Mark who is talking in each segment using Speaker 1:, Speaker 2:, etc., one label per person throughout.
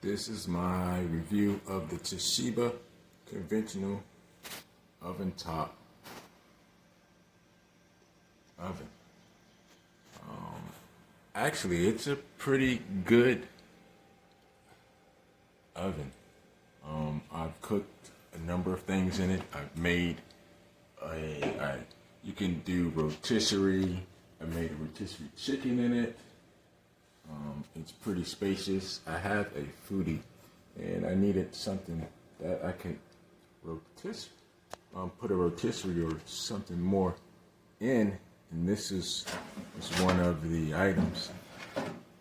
Speaker 1: This is my review of the Toshiba conventional oven top oven. Actually, it's a pretty good oven. I've cooked a number of things in it. I've made you can do rotisserie. I made a rotisserie chicken in it. It's pretty spacious. I have a foodie, and I needed something that I could put a rotisserie or something more in, and this is one of the items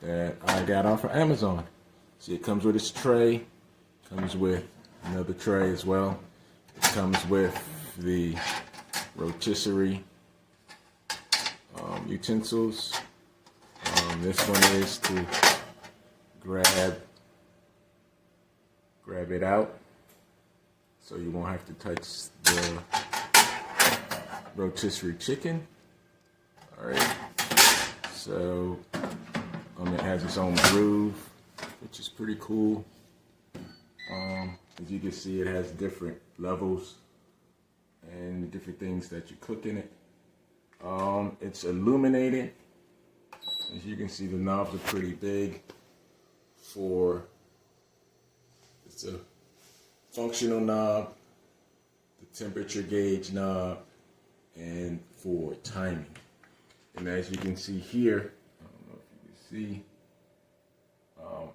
Speaker 1: that I got off of Amazon. See, it comes with its tray, comes with another tray as well. It comes with the rotisserie utensils. This one is to grab it out, so you won't have to touch the rotisserie chicken. All right. So it has its own groove, which is pretty cool. As you can see, it has different levels and different things that you cook in it. It's illuminated. As you can see, the knobs are pretty big. It's a functional knob, the temperature gauge knob, and for timing. And as you can see here, I don't know if you can see,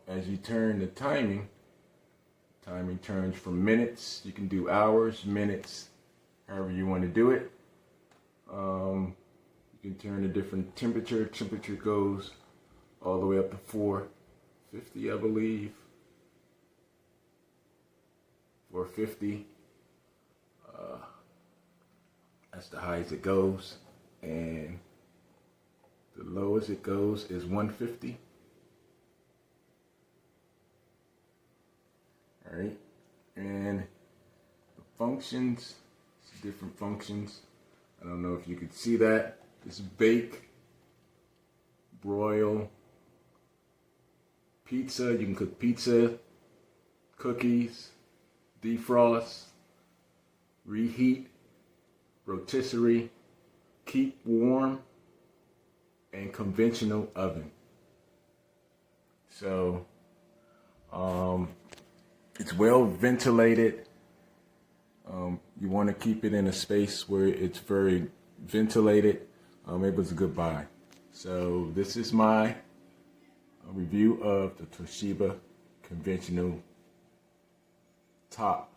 Speaker 1: as you turn the timing turns from minutes. You can do hours, minutes, however you want to do it. You can turn a different temperature. Temperature goes all the way up to 450, I believe. 450. That's the highest it goes, and the lowest it goes is 150. All right, and the functions, different functions. I don't know if you could see that. It's bake, broil, pizza. You can cook pizza, cookies, defrost, reheat, rotisserie, keep warm, and conventional oven. So it's well ventilated. You want to keep it in a space where it's very ventilated. It was a good buy. So this is my review of the Toshiba conventional top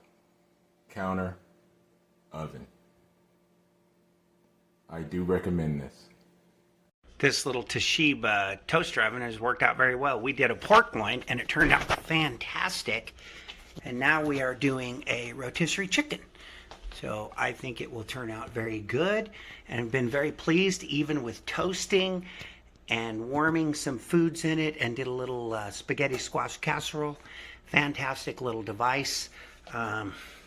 Speaker 1: counter oven. I do recommend this.
Speaker 2: This little Toshiba toaster oven has worked out very well. We did a pork loin and it turned out fantastic. And now we are doing a rotisserie chicken. So I think it will turn out very good, and I've been very pleased even with toasting and warming some foods in it, and did a little spaghetti squash casserole. Fantastic little device.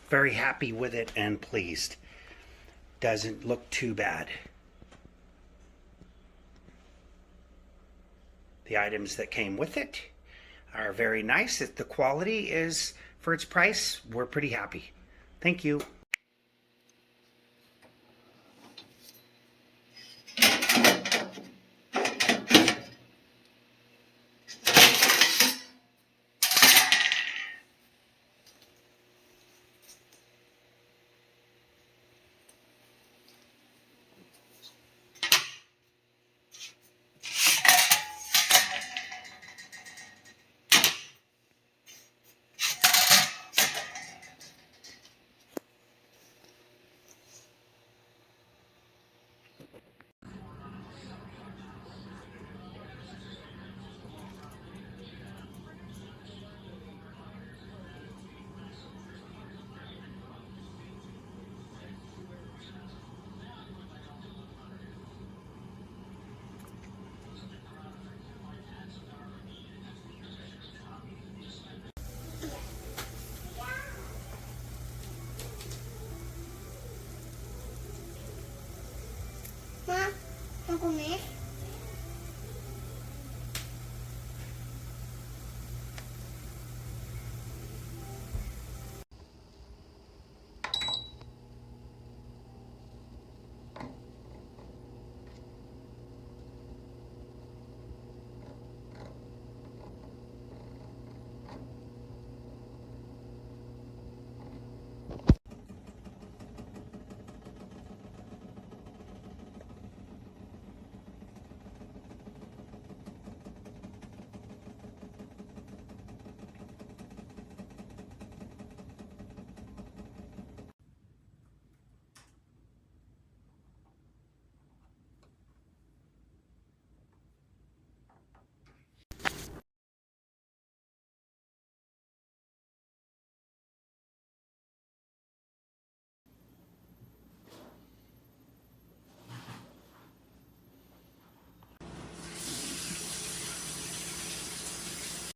Speaker 2: Very happy with it and pleased. Doesn't look too bad. The items that came with it are very nice. The quality is, for its price, we're pretty happy. Thank you.